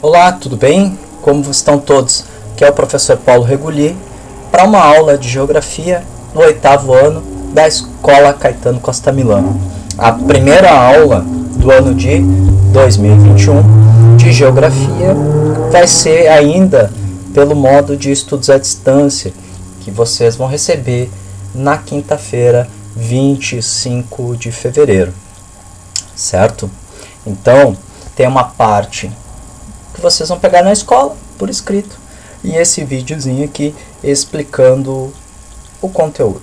Olá, tudo bem? Como estão todos? Aqui é o professor Paulo Reguli para uma aula de Geografia no 8º ano da Escola Caetano Costa Milano. A primeira aula do ano de 2021 de Geografia vai ser ainda pelo modo de estudos à distância, que vocês vão receber na quinta-feira, 25 de fevereiro, certo? Então, tem uma parte que vocês vão pegar na escola, por escrito, e esse videozinho aqui explicando o conteúdo.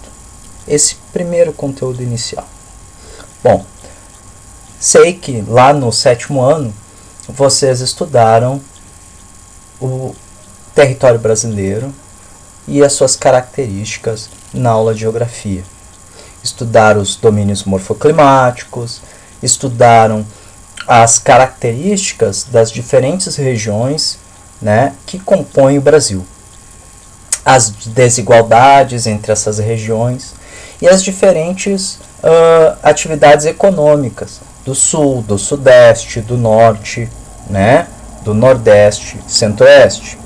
Esse primeiro conteúdo inicial. Bom, sei que lá no 7º ano vocês estudaram o território brasileiro e as suas características na aula de geografia. Estudaram os domínios morfoclimáticos, estudaram as características das diferentes regiões, né, que compõem o Brasil, as desigualdades entre essas regiões e as diferentes atividades econômicas do sul, do sudeste, do norte, né, do nordeste, centro-oeste.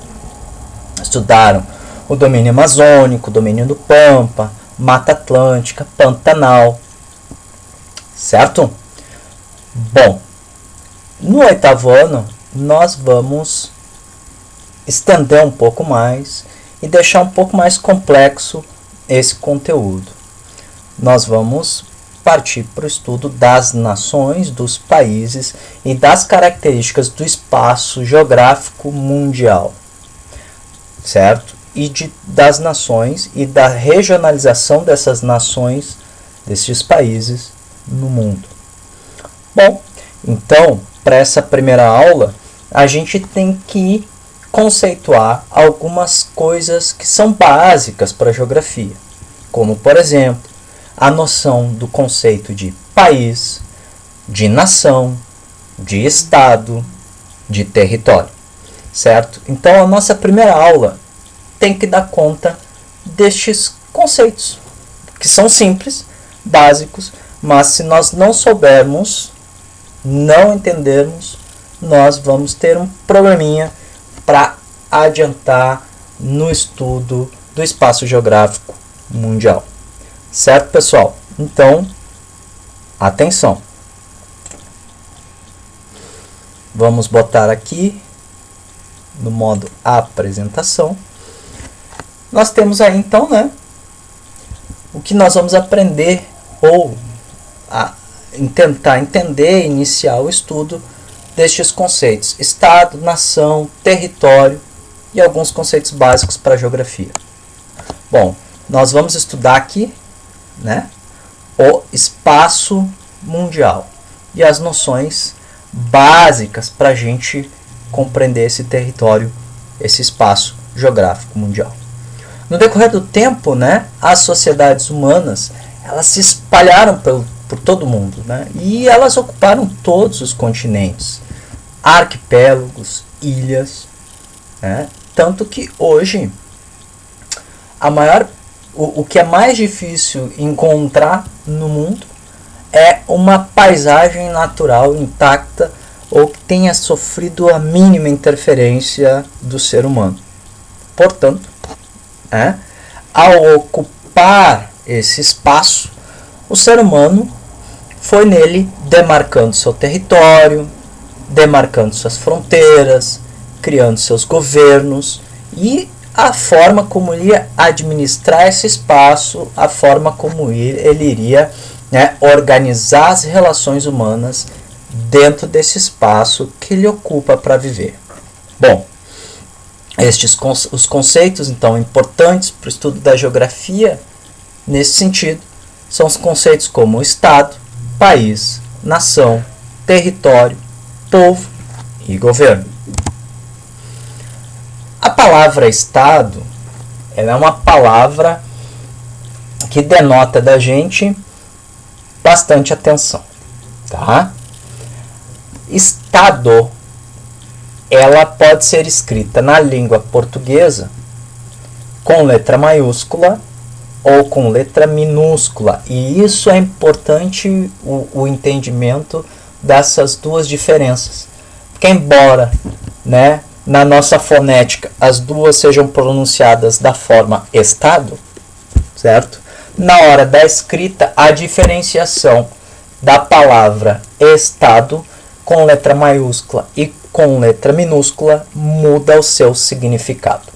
Estudaram o domínio amazônico, o domínio do Pampa, Mata Atlântica, Pantanal, certo? Bom, no 8º ano, nós vamos estender um pouco mais e deixar um pouco mais complexo esse conteúdo. Nós vamos partir para o estudo das nações, dos países e das características do espaço geográfico mundial, certo? E das nações e da regionalização dessas nações, desses países no mundo. Bom, então, para essa primeira aula, a gente tem que conceituar algumas coisas que são básicas para a geografia, como, por exemplo, a noção do conceito de país, de nação, de estado, de território, certo? Então, a nossa primeira aula tem que dar conta destes conceitos, que são simples, básicos, mas se nós não soubermos, não entendermos, nós vamos ter um probleminha para adiantar no estudo do espaço geográfico mundial. Certo, pessoal? Então, atenção. Vamos botar aqui no modo apresentação. Nós temos aí, então, né, o que nós vamos aprender ou tentar entender e iniciar o estudo destes conceitos: estado, nação, território e alguns conceitos básicos para a geografia. Bom, nós vamos estudar aqui, né, o espaço mundial e as noções básicas para a gente compreender esse território, esse espaço geográfico mundial. No decorrer do tempo, né, as sociedades humanas elas se espalharam por todo o mundo, né, e elas ocuparam todos os continentes, arquipélagos, ilhas, né, tanto que hoje o que é mais difícil encontrar no mundo é uma paisagem natural intacta ou que tenha sofrido a mínima interferência do ser humano. Portanto, ao ocupar esse espaço, o ser humano foi nele demarcando seu território, demarcando suas fronteiras, criando seus governos e a forma como ele ia administrar esse espaço, a forma como ele iria, né, organizar as relações humanas dentro desse espaço que ele ocupa para viver. Bom, os conceitos, então, importantes para o estudo da geografia, nesse sentido, são os conceitos como estado, país, nação, território, povo e governo. A palavra estado, ela é uma palavra que denota da gente bastante atenção, tá? Estado, ela pode ser escrita na língua portuguesa com letra maiúscula ou com letra minúscula. E isso é importante o entendimento dessas duas diferenças. Porque embora né, na nossa fonética as duas sejam pronunciadas da forma estado, certo? Na hora da escrita, a diferenciação da palavra estado com letra maiúscula e com letra minúscula muda o seu significado.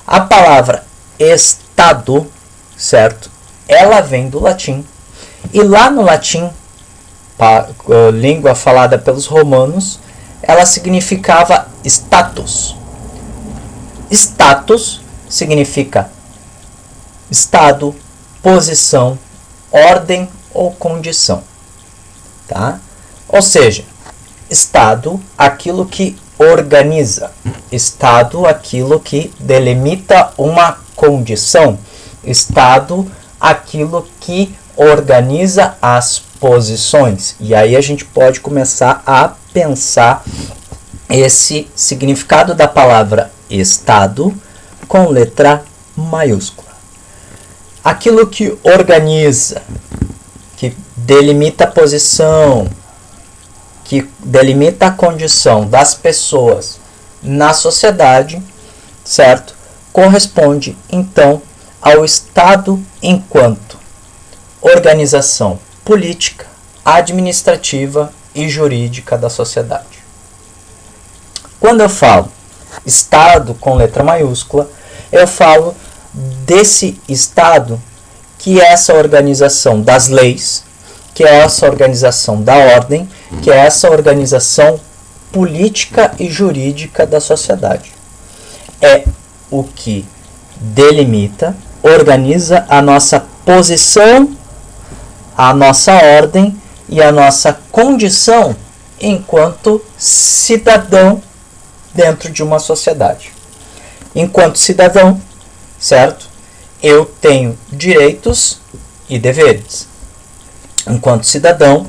A palavra estado, certo? Ela vem do latim, e lá no latim, língua falada pelos romanos, ela significava status. Status significa estado, posição, ordem ou condição, tá? Ou seja, estado, aquilo que organiza, estado, aquilo que delimita uma condição, estado, aquilo que organiza as posições. E aí a gente pode começar a pensar esse significado da palavra estado com letra maiúscula. Aquilo que organiza, que delimita a posição, que delimita a condição das pessoas na sociedade, certo? Corresponde, então, ao Estado enquanto organização política, administrativa e jurídica da sociedade. Quando eu falo Estado com letra maiúscula, eu falo desse Estado que é essa organização das leis, que é essa organização da ordem, que é essa organização política e jurídica da sociedade. É o que delimita, organiza a nossa posição, a nossa ordem e a nossa condição enquanto cidadão dentro de uma sociedade. Enquanto cidadão, certo? Eu tenho direitos e deveres. Enquanto cidadão,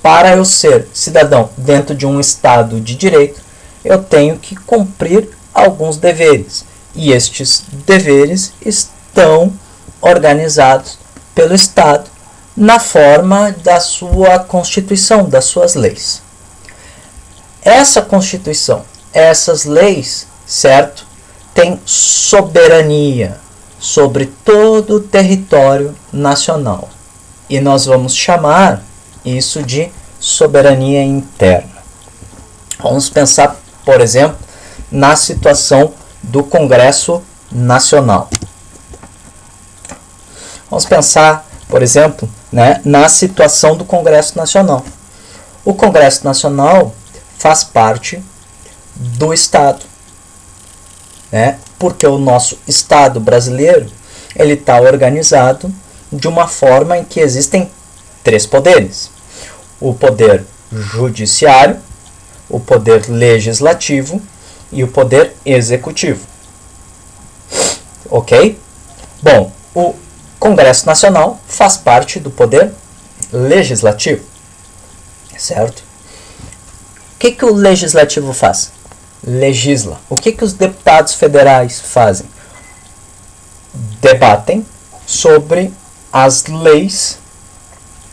para eu ser cidadão dentro de um Estado de direito, eu tenho que cumprir alguns deveres. E estes deveres estão organizados pelo Estado na forma da sua Constituição, das suas leis. Essa Constituição, essas leis, certo, tem soberania sobre todo o território nacional. E nós vamos chamar isso de soberania interna. Vamos pensar, por exemplo, na situação do Congresso Nacional. Vamos pensar, por exemplo, né, na situação do Congresso Nacional. O Congresso Nacional faz parte do Estado, né, porque o nosso Estado brasileiro ele está organizado de uma forma em que existem três poderes: o poder judiciário, o poder legislativo e o poder executivo. Ok? Bom, o Congresso Nacional faz parte do poder legislativo, certo? O que o legislativo faz? Legisla. O que os deputados federais fazem? Debatem sobre as leis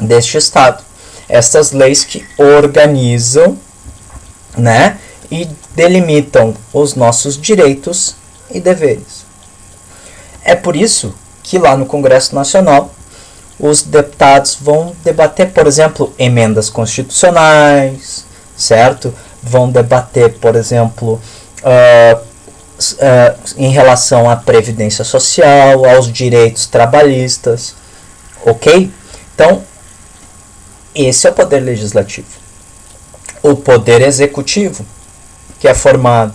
deste Estado. Estas leis que organizam, né, e delimitam os nossos direitos e deveres. É por isso que lá no Congresso Nacional os deputados vão debater, por exemplo, emendas constitucionais, certo? Vão debater, por exemplo, em relação à previdência social, aos direitos trabalhistas, ok? Então, esse é o poder legislativo. O poder executivo, que é formado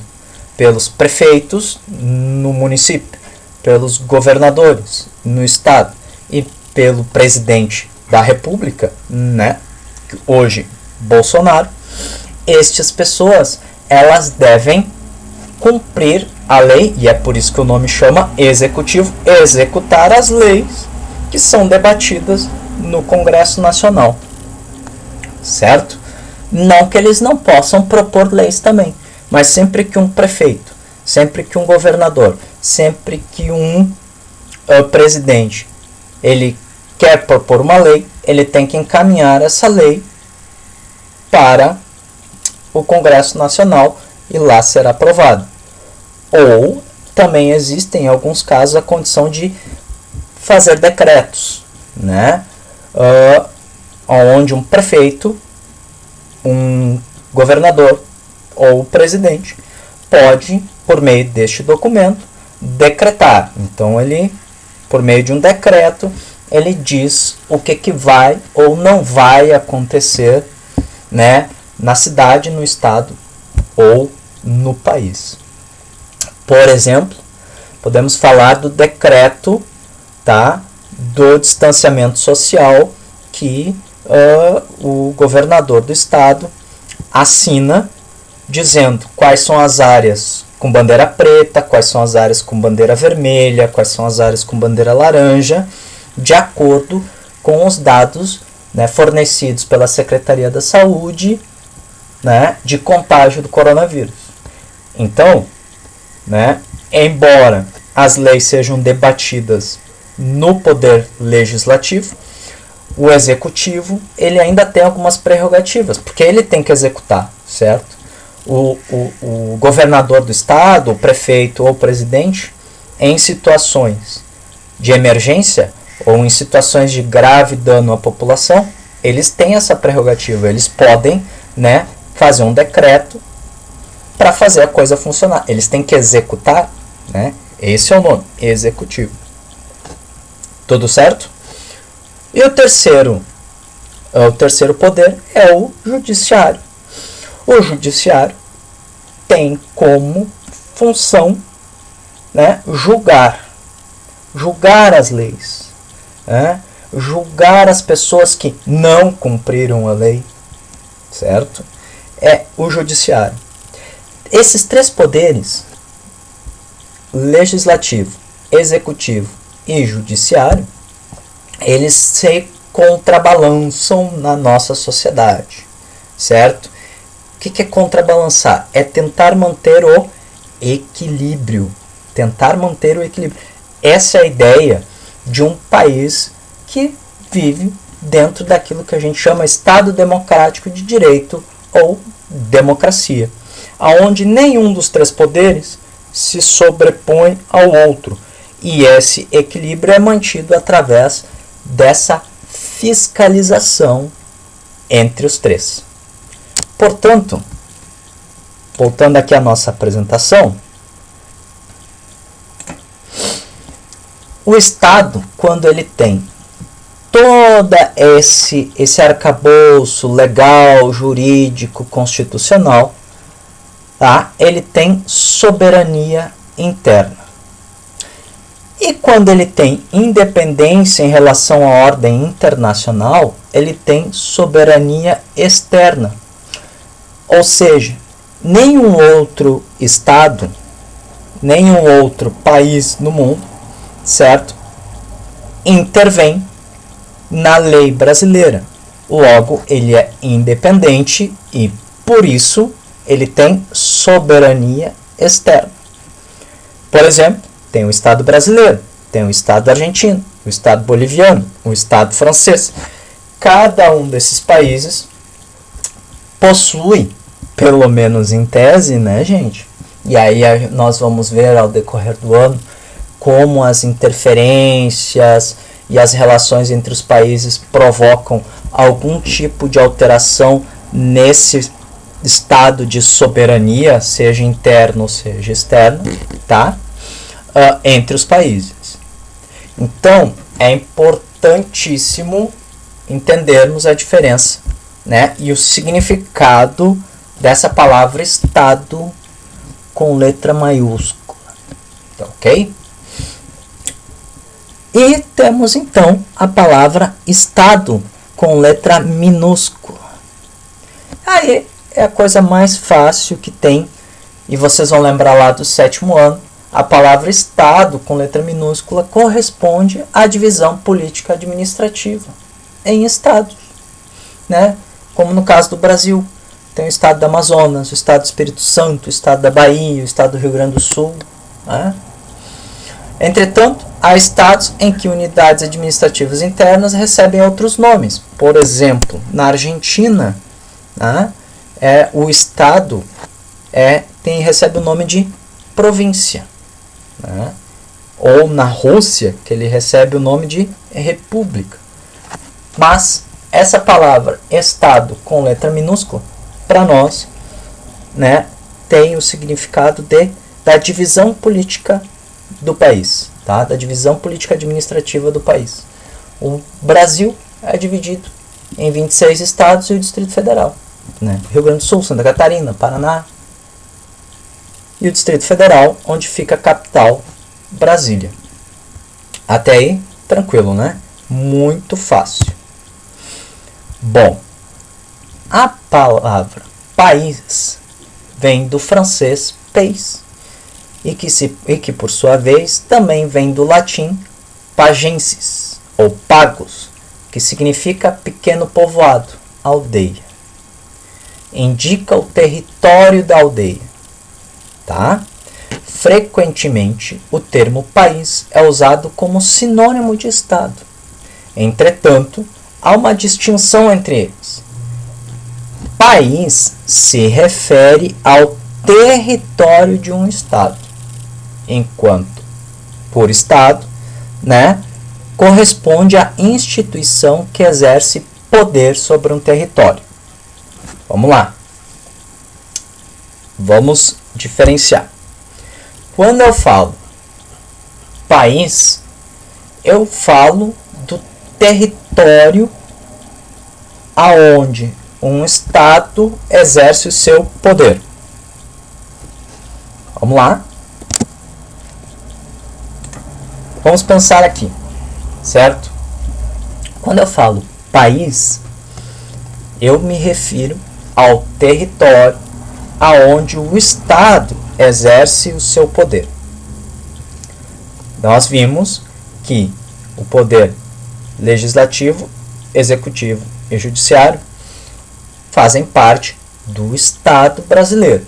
pelos prefeitos no município, pelos governadores no estado e pelo presidente da República, né? Hoje Bolsonaro. Estas pessoas, elas devem cumprir a lei, e é por isso que o nome chama executivo, executar as leis que são debatidas no Congresso Nacional, certo? Não que eles não possam propor leis também, mas sempre que um prefeito, sempre que um governador, sempre que um presidente, ele quer propor uma lei, ele tem que encaminhar essa lei para o Congresso Nacional e lá será aprovado. Ou também existe, em alguns casos, a condição de fazer decretos, né? Onde um prefeito, um governador ou presidente pode, por meio deste documento, decretar. Então, ele, por meio de um decreto, ele diz o que vai ou não vai acontecer, né, na cidade, no estado ou no país. Por exemplo, podemos falar do decreto, tá, do distanciamento social que o governador do estado assina, dizendo quais são as áreas com bandeira preta, quais são as áreas com bandeira vermelha, quais são as áreas com bandeira laranja, de acordo com os dados, né, fornecidos pela Secretaria da Saúde, né, de contágio do coronavírus. Então, né, embora as leis sejam debatidas no Poder Legislativo, o Executivo ele ainda tem algumas prerrogativas, porque ele tem que executar, certo? O governador do estado, o prefeito ou o presidente, em situações de emergência ou em situações de grave dano à população, eles têm essa prerrogativa, eles podem, né, fazer um decreto para fazer a coisa funcionar. Eles têm que executar, né? Esse é o nome, executivo. Tudo certo? E o terceiro poder é o judiciário. O judiciário tem como função, né, julgar as leis, né, julgar as pessoas que não cumpriram a lei, certo? É o judiciário. Esses três poderes, legislativo, executivo e judiciário, eles se contrabalançam na nossa sociedade, certo? O que é contrabalançar? É tentar manter o equilíbrio. Tentar manter o equilíbrio. Essa é a ideia de um país que vive dentro daquilo que a gente chama Estado Democrático de Direito ou democracia, aonde nenhum dos três poderes se sobrepõe ao outro. E esse equilíbrio é mantido através dessa fiscalização entre os três. Portanto, voltando aqui à nossa apresentação, o Estado, quando ele tem todo esse arcabouço legal, jurídico, constitucional, tá? Ele tem soberania interna. E quando ele tem independência em relação à ordem internacional, ele tem soberania externa. Ou seja, nenhum outro Estado, nenhum outro país no mundo, certo, intervém na lei brasileira. Logo, ele é independente e, por isso, ele tem soberania externa. Por exemplo, tem o Estado brasileiro, tem o Estado argentino, o Estado boliviano, o Estado francês. Cada um desses países possui, pelo menos em tese, né, gente? E aí nós vamos ver ao decorrer do ano como as interferências e as relações entre os países provocam algum tipo de alteração nesse estado de soberania, seja interno ou seja externo, tá? Entre os países. Então, é importantíssimo entendermos a diferença, né? E o significado dessa palavra Estado com letra maiúscula, ok? E temos então a palavra Estado com letra minúscula. Aí é a coisa mais fácil que tem, e vocês vão lembrar lá do 7º ano, a palavra Estado com letra minúscula corresponde à divisão política administrativa em estados, né? Como no caso do Brasil, tem o estado do Amazonas, o estado do Espírito Santo, o estado da Bahia, o estado do Rio Grande do Sul, né? Entretanto, há estados em que unidades administrativas internas recebem outros nomes. Por exemplo, na Argentina, né, o estado é recebe o nome de província, né? Ou na Rússia, que ele recebe o nome de república. Mas essa palavra Estado com letra minúscula, para nós, né, tem o significado da divisão política do país, tá? Da divisão política administrativa do país. O Brasil é dividido em 26 estados e o Distrito Federal, né? Rio Grande do Sul, Santa Catarina, Paraná. E o Distrito Federal, onde fica a capital, Brasília. Até aí, tranquilo, né? Muito fácil. Bom, a palavra país vem do francês pays, e que por sua vez também vem do latim pagensis, ou pagos, que significa pequeno povoado, aldeia. Indica o território da aldeia, tá? Frequentemente, o termo país é usado como sinônimo de estado. Entretanto, há uma distinção entre eles. País se refere ao território de um estado, enquanto, por estado, né, corresponde à instituição que exerce poder sobre um território. Vamos lá. Vamos diferenciar. Quando eu falo país, eu falo do território aonde um estado exerce o seu poder. Vamos lá. Vamos pensar aqui, certo? Quando eu falo país, eu me refiro ao território aonde o estado exerce o seu poder. Nós vimos que o poder legislativo, executivo e judiciário fazem parte do Estado brasileiro,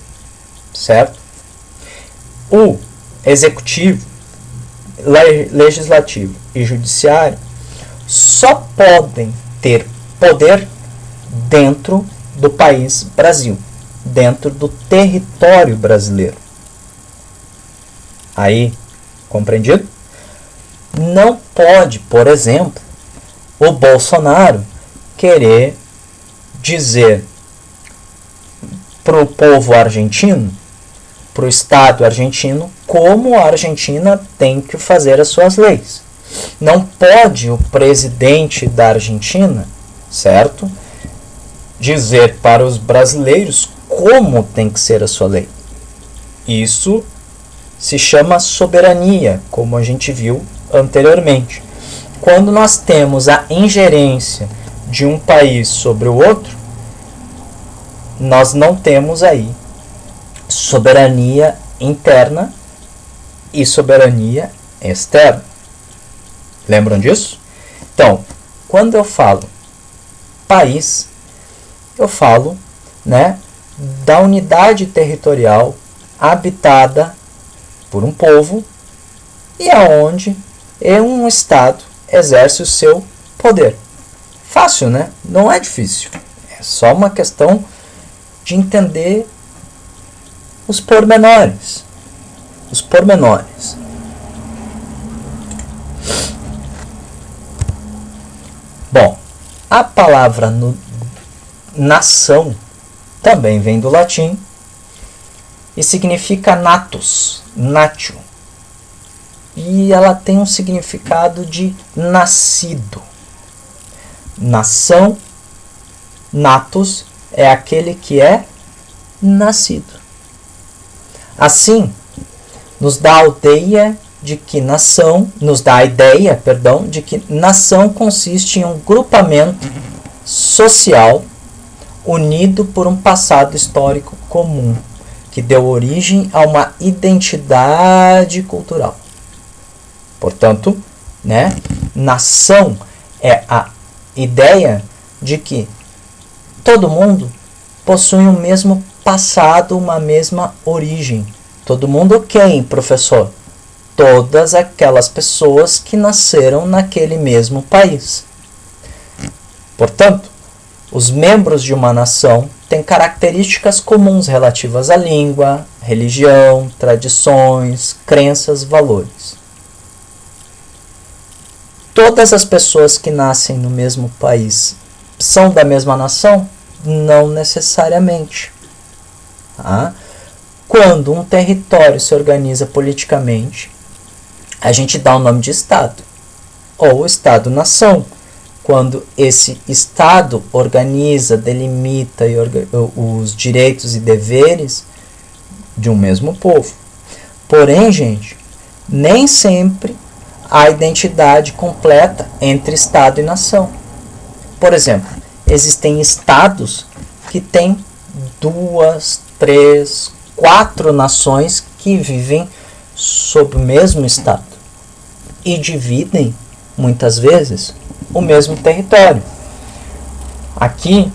certo? O executivo, legislativo e judiciário só podem ter poder dentro do país Brasil, dentro do território brasileiro. Aí, compreendido? Não pode, por exemplo, o Bolsonaro querer dizer para o povo argentino, para o Estado argentino, como a Argentina tem que fazer as suas leis. Não pode o presidente da Argentina, certo, dizer para os brasileiros como tem que ser a sua lei. Isso se chama soberania, como a gente viu anteriormente. Quando nós temos a ingerência de um país sobre o outro, nós não temos aí soberania interna e soberania externa. Lembram disso? Então, quando eu falo país, eu falo, né, da unidade territorial habitada por um povo e aonde um estado exerce o seu poder. Fácil, né? Não é difícil. É só uma questão de entender os pormenores. Os pormenores. Bom, a palavra nação também vem do latim e significa natus, natio. E ela tem um significado de nascido. Nação, natus, é aquele que é nascido. Assim, nos dá a ideia de que nação consiste em um grupamento social unido por um passado histórico comum, que deu origem a uma identidade cultural. Portanto, né, nação é a ideia de que todo mundo possui o mesmo passado, uma mesma origem. Todo mundo quem, professor? Todas aquelas pessoas que nasceram naquele mesmo país. Portanto, os membros de uma nação tem características comuns relativas à língua, religião, tradições, crenças, valores. Todas as pessoas que nascem no mesmo país são da mesma nação? Não necessariamente. Tá? Quando um território se organiza politicamente, a gente dá o nome de Estado, ou Estado-nação. Quando esse Estado organiza, delimita os direitos e deveres de um mesmo povo. Porém, gente, nem sempre há identidade completa entre Estado e nação. Por exemplo, existem estados que têm 2, 3, 4 nações que vivem sob o mesmo Estado e dividem, muitas vezes, o mesmo território. Aqui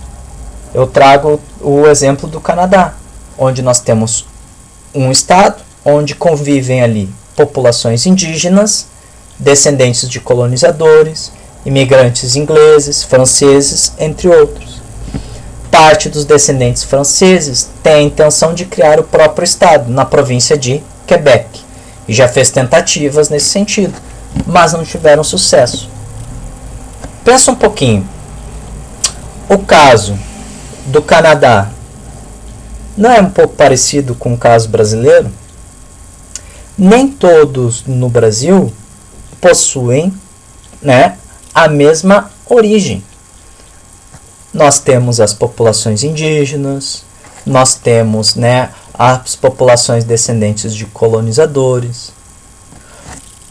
eu trago o exemplo do Canadá, onde nós temos um estado onde convivem ali populações indígenas, descendentes de colonizadores, imigrantes ingleses, franceses, entre outros. Parte dos descendentes franceses tem a intenção de criar o próprio estado na província de Quebec e já fez tentativas nesse sentido, mas não tiveram sucesso. Pensa um pouquinho. O caso do Canadá não é um pouco parecido com o caso brasileiro? Nem todos no Brasil possuem, né, a mesma origem. Nós temos as populações indígenas, nós temos, né, as populações descendentes de colonizadores.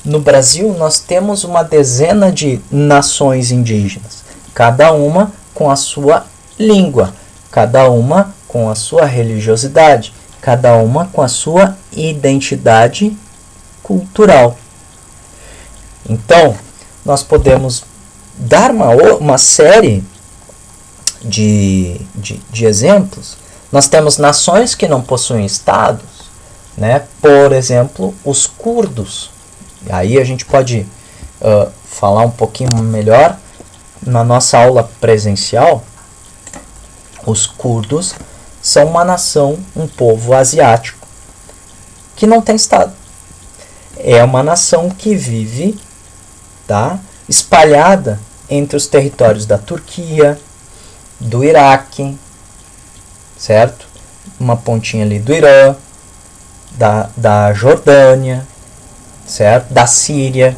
No Brasil, nós temos uma dezena de nações indígenas, cada uma com a sua língua, cada uma com a sua religiosidade, cada uma com a sua identidade cultural. Então, nós podemos dar uma série de exemplos. Nós temos nações que não possuem estados, né? Por exemplo, os curdos. Aí a gente pode falar um pouquinho melhor na nossa aula presencial. Os curdos são uma nação, um povo asiático que não tem estado. É uma nação que vive, tá, espalhada entre os territórios da Turquia, do Iraque, certo? Uma pontinha ali do Irã, da Jordânia, certo? Da Síria.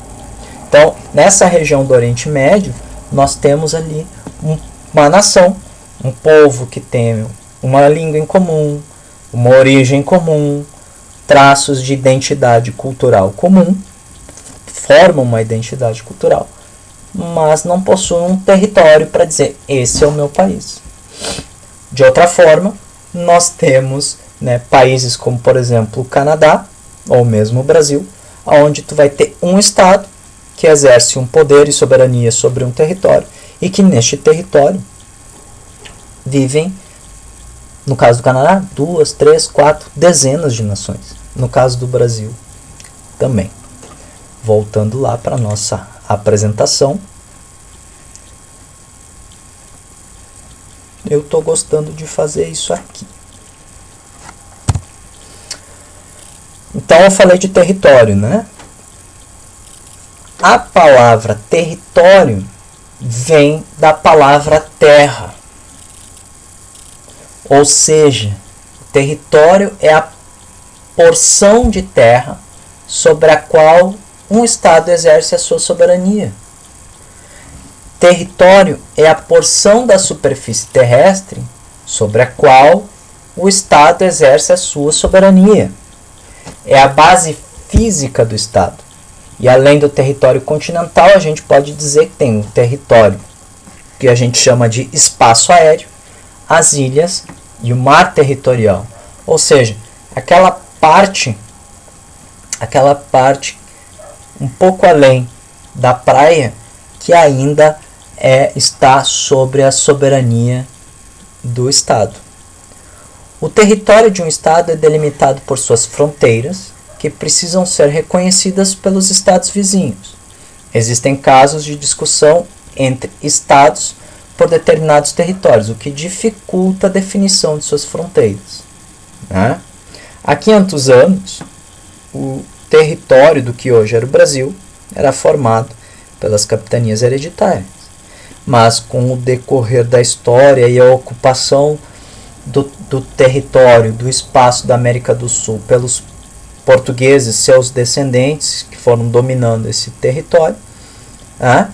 Então, nessa região do Oriente Médio, nós temos ali uma nação, um povo que tem uma língua em comum, uma origem comum, traços de identidade cultural comum, formam uma identidade cultural, mas não possuem um território para dizer, esse é o meu país. De outra forma, nós temos, né, países como, por exemplo, o Canadá, ou mesmo o Brasil, onde tu vai ter um estado que exerce um poder e soberania sobre um território e que neste território vivem, no caso do Canadá, 2, 3, 4, dezenas de nações. No caso do Brasil, também. Voltando lá para a nossa apresentação. Eu estou gostando de fazer isso aqui. Então eu falei de território, né? A palavra território vem da palavra terra. Ou seja, território é a porção de terra sobre a qual um estado exerce a sua soberania. Território é a porção da superfície terrestre sobre a qual o estado exerce a sua soberania. É a base física do estado. E além do território continental, a gente pode dizer que tem um território que a gente chama de espaço aéreo, as ilhas e o mar territorial. Ou seja, aquela parte um pouco além da praia que ainda está sobre a soberania do Estado. O território de um Estado é delimitado por suas fronteiras, que precisam ser reconhecidas pelos Estados vizinhos. Existem casos de discussão entre Estados por determinados territórios, o que dificulta a definição de suas fronteiras, né? Há 500 anos, o território do que hoje era o Brasil era formado pelas capitanias hereditárias. Mas com o decorrer da história e a ocupação do território, do espaço da América do Sul pelos portugueses, seus descendentes, que foram dominando esse território, né,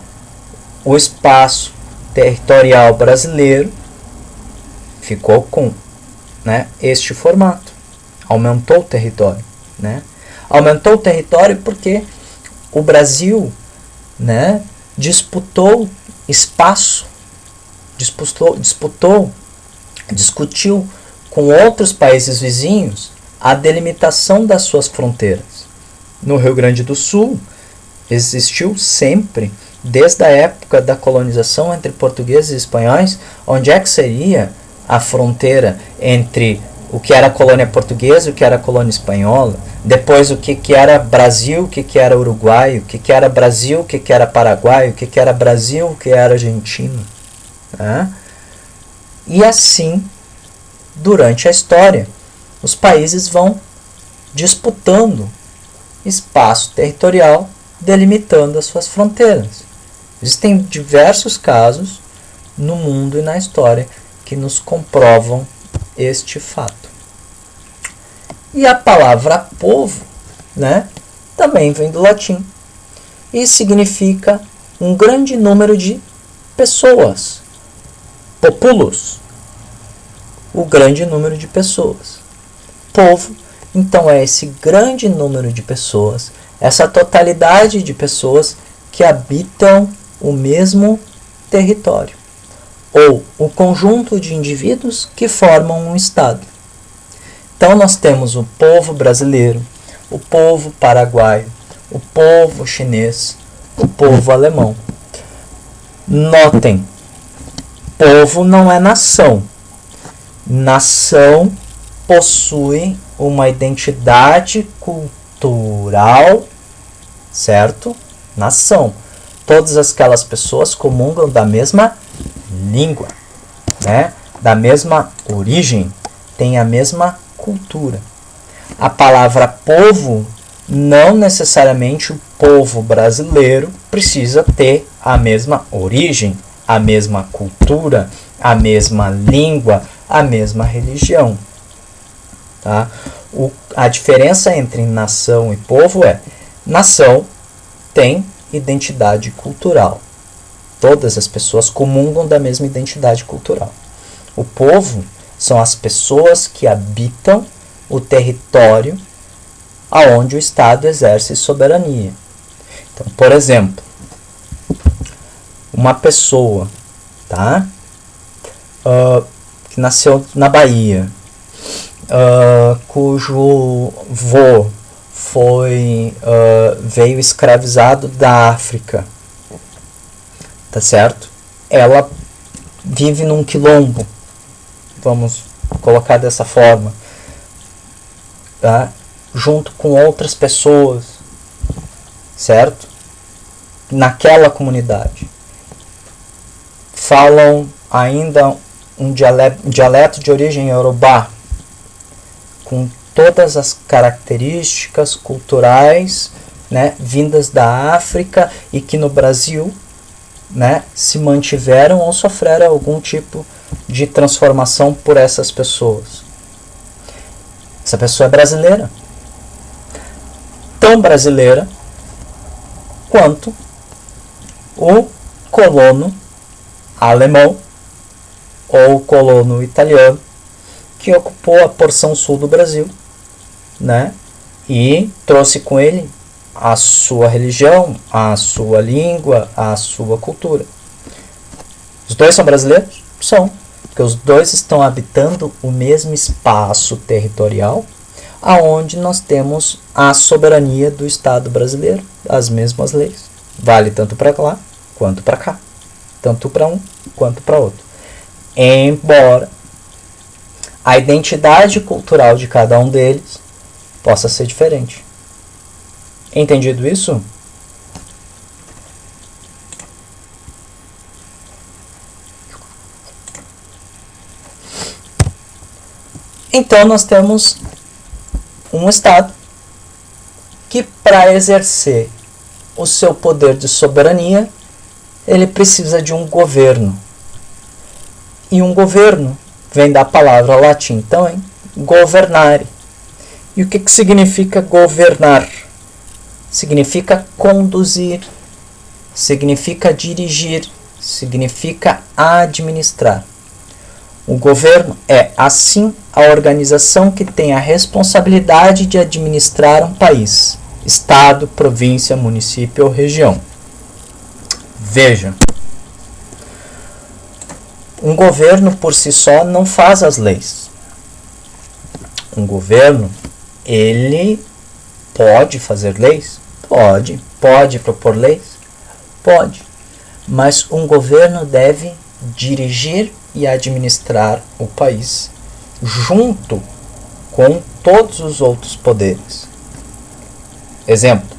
o espaço territorial brasileiro ficou com, né, este formato. Aumentou o território. Né? Aumentou o território porque o Brasil, né, disputou espaço, discutiu com outros países vizinhos a delimitação das suas fronteiras. No Rio Grande do Sul, existiu sempre, desde a época da colonização entre portugueses e espanhóis, onde é que seria a fronteira entre o que era a colônia portuguesa e o que era a colônia espanhola, depois o que era Brasil, o que era Uruguai, o que era Brasil, o que era Paraguai, o que era Brasil, o que era Argentina. Né? E assim, durante a história, os países vão disputando espaço territorial, delimitando as suas fronteiras. Existem diversos casos no mundo e na história que nos comprovam este fato. E a palavra povo, né, também vem do latim e significa um grande número de pessoas. Populus, o grande número de pessoas. Povo, então, é esse grande número de pessoas, essa totalidade de pessoas que habitam o mesmo território, ou o conjunto de indivíduos que formam um Estado. Então nós temos o povo brasileiro, o povo paraguaio, o povo chinês, o povo alemão. Notem, povo não é nação. Nação possui uma identidade cultural, certo? Nação. Todas aquelas pessoas comungam da mesma língua, né? Da mesma origem, têm a mesma cultura. A palavra povo, não necessariamente o povo brasileiro precisa ter a mesma origem, a mesma cultura, a mesma língua, a mesma religião. Tá? A diferença entre nação e povo é: nação tem identidade cultural. Todas as pessoas comungam da mesma identidade cultural. O povo são as pessoas que habitam o território aonde o Estado exerce soberania. Então, por exemplo, uma pessoa, tá, que nasceu na Bahia, cujo vô veio escravizado da África, tá certo? Ela vive num quilombo, vamos colocar dessa forma, tá? Junto com outras pessoas, certo? Naquela comunidade. Falam ainda um dialeto de origem iorubá, com todas as características culturais, né, vindas da África e que no Brasil, né, se mantiveram ou sofreram algum tipo de transformação por essas pessoas. Essa pessoa é brasileira. Tão brasileira quanto o colono alemão ou o colono italiano que ocupou a porção sul do Brasil, né, e trouxe com ele a sua religião, a sua língua, a sua cultura. Os dois são brasileiros? São, porque os dois estão habitando o mesmo espaço territorial, aonde nós temos a soberania do Estado brasileiro, as mesmas leis. Vale tanto para lá quanto para cá, tanto para um quanto para outro. Embora a identidade cultural de cada um deles possa ser diferente. Entendido isso? Então nós temos um Estado que, para exercer o seu poder de soberania, ele precisa de um governo. E um governo vem da palavra latim também, governare. E o que significa governar? Significa conduzir, significa dirigir, significa administrar. O governo é, assim, a organização que tem a responsabilidade de administrar um país, estado, província, município ou região. Veja, um governo por si só não faz as leis. Um governo, ele pode fazer leis? Pode. Pode propor leis? Pode. Mas um governo deve dirigir e administrar o país junto com todos os outros poderes. Exemplo,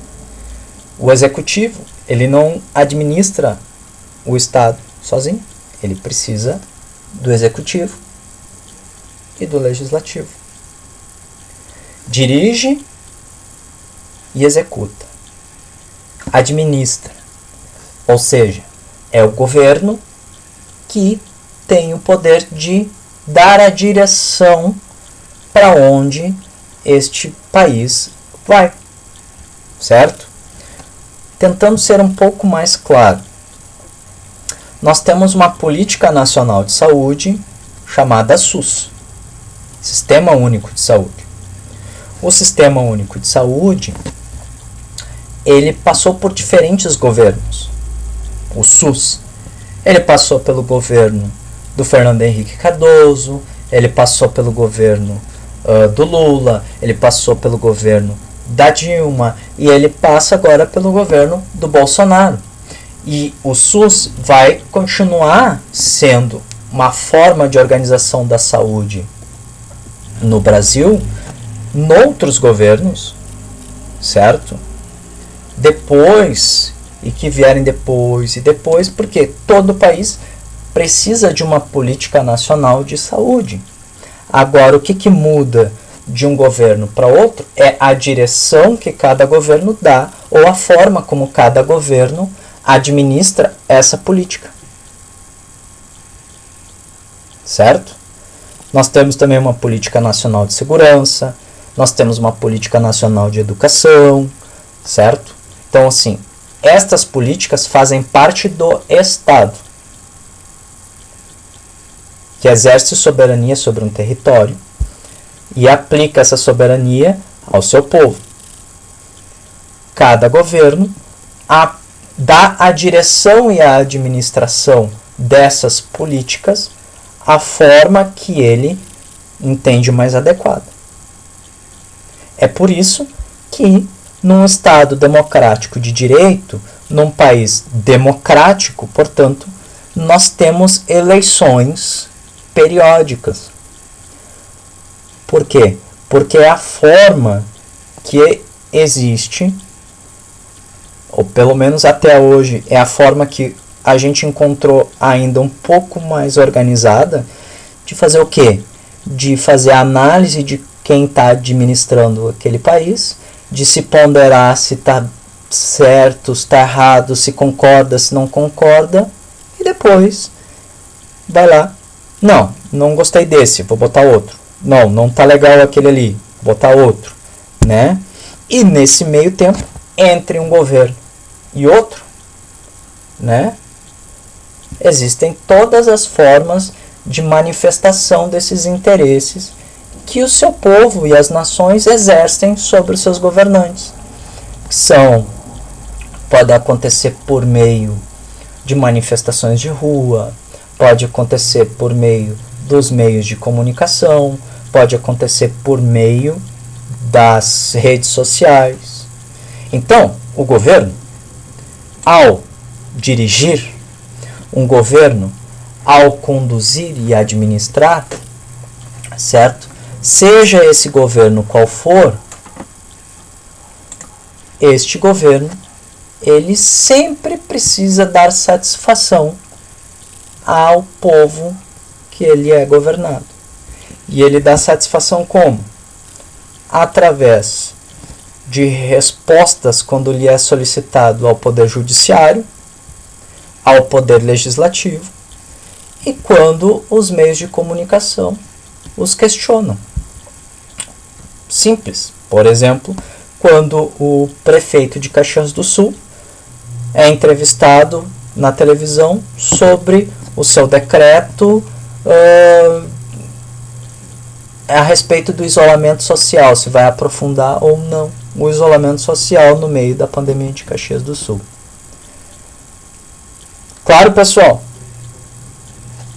o executivo, ele não administra o Estado sozinho. Ele precisa do executivo e do legislativo. Dirige e executa. Administra. Ou seja, é o governo que tem o poder de dar a direção para onde este país vai. Certo? Tentando ser um pouco mais claro. Nós temos uma política nacional de saúde chamada SUS, Sistema Único de Saúde. O Sistema Único de Saúde, ele passou por diferentes governos. O SUS, ele passou pelo governo do Fernando Henrique Cardoso, ele passou pelo governo do Lula, ele passou pelo governo da Dilma e ele passa agora pelo governo do Bolsonaro. E o SUS vai continuar sendo uma forma de organização da saúde no Brasil, noutros governos, certo? Depois, e que vierem depois e depois, porque todo país precisa de uma política nacional de saúde. Agora, o que muda de um governo para outro é a direção que cada governo dá ou a forma como cada governo administra essa política. Certo? Nós temos também uma política nacional de segurança, nós temos uma política nacional de educação, certo? Então, assim, estas políticas fazem parte do Estado, que exerce soberania sobre um território e aplica essa soberania ao seu povo. Cada governo dá a direção e a administração dessas políticas a forma que ele entende mais adequada. É por isso que num Estado democrático de direito, num país democrático, portanto, nós temos eleições periódicas. Por quê? Porque é a forma que existe, ou pelo menos até hoje, é a forma que a gente encontrou ainda um pouco mais organizada de fazer o quê? De fazer a análise de quem está administrando aquele país, de se ponderar se está certo, se está errado, se concorda, se não concorda, e depois vai lá. Não gostei desse, vou botar outro. Não tá legal aquele ali, vou botar outro, né? E nesse meio tempo, entre um governo e outro, né? Existem todas as formas de manifestação desses interesses que o seu povo e as nações exercem sobre os seus governantes. Pode acontecer por meio de manifestações de rua, pode acontecer por meio dos meios de comunicação, pode acontecer por meio das redes sociais. Então, o governo, ao dirigir, um governo, ao conduzir e administrar, certo? Seja esse governo qual for, este governo, ele sempre precisa dar satisfação ao povo que ele é governado. E ele dá satisfação como? Através de respostas quando lhe é solicitado ao Poder Judiciário, ao Poder Legislativo e quando os meios de comunicação os questionam. Simples. Por exemplo, quando o prefeito de Caxias do Sul é entrevistado na televisão sobre o seu decreto a respeito do isolamento social, se vai aprofundar ou não o isolamento social no meio da pandemia de Caxias do Sul. Claro, pessoal?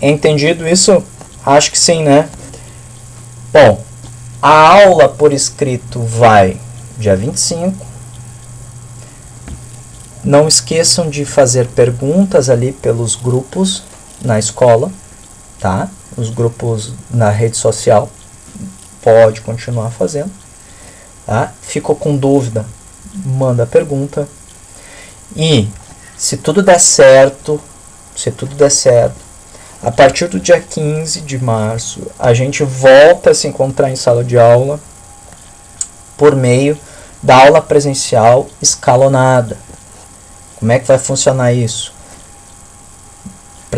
Entendido isso? Acho que sim, né? Bom, a aula por escrito vai dia 25. Não esqueçam de fazer perguntas ali pelos grupos na escola, tá? Os grupos na rede social, pode continuar fazendo, tá? Ficou com dúvida, manda a pergunta. E se tudo der certo, a partir do dia 15 de março, a gente volta a se encontrar em sala de aula por meio da aula presencial escalonada. Como é que vai funcionar isso?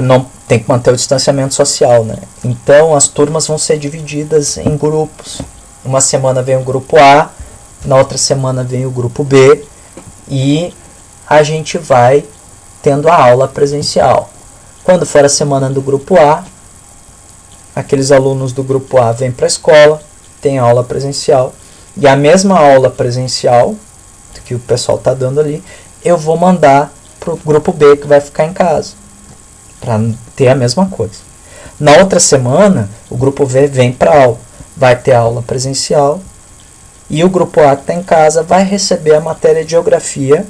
Não tem que manter o distanciamento social, né? Então as turmas vão ser divididas em grupos. Uma semana vem o grupo A, na outra semana vem o grupo B e a gente vai tendo a aula presencial. Quando for a semana do grupo A, aqueles alunos do grupo A vêm para a escola, tem aula presencial, e a mesma aula presencial que o pessoal está dando ali, eu vou mandar para o grupo B que vai ficar em casa, para ter a mesma coisa. Na outra semana, o grupo B vem para a aula, vai ter aula presencial, e o grupo A que está em casa vai receber a matéria de geografia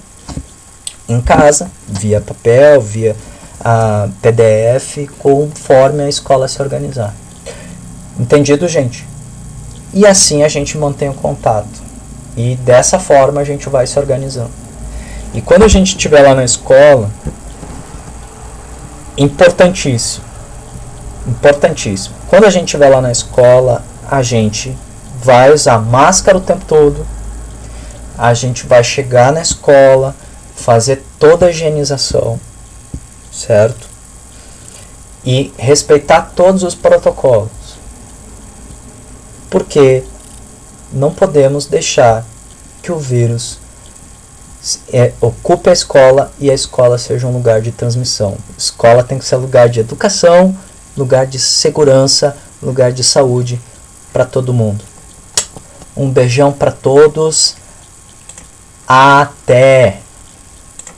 em casa, via papel, via PDF, conforme a escola se organizar. Entendido, gente? E assim a gente mantém o contato. E dessa forma a gente vai se organizando. E quando a gente estiver lá na escola, importantíssimo, quando a gente estiver lá na escola, a gente vai usar máscara o tempo todo, a gente vai chegar na escola, fazer toda a higienização, certo? E respeitar todos os protocolos. Porque não podemos deixar que o vírus ocupe a escola e a escola seja um lugar de transmissão. A escola tem que ser lugar de educação, lugar de segurança, lugar de saúde para todo mundo. Um beijão para todos. Até!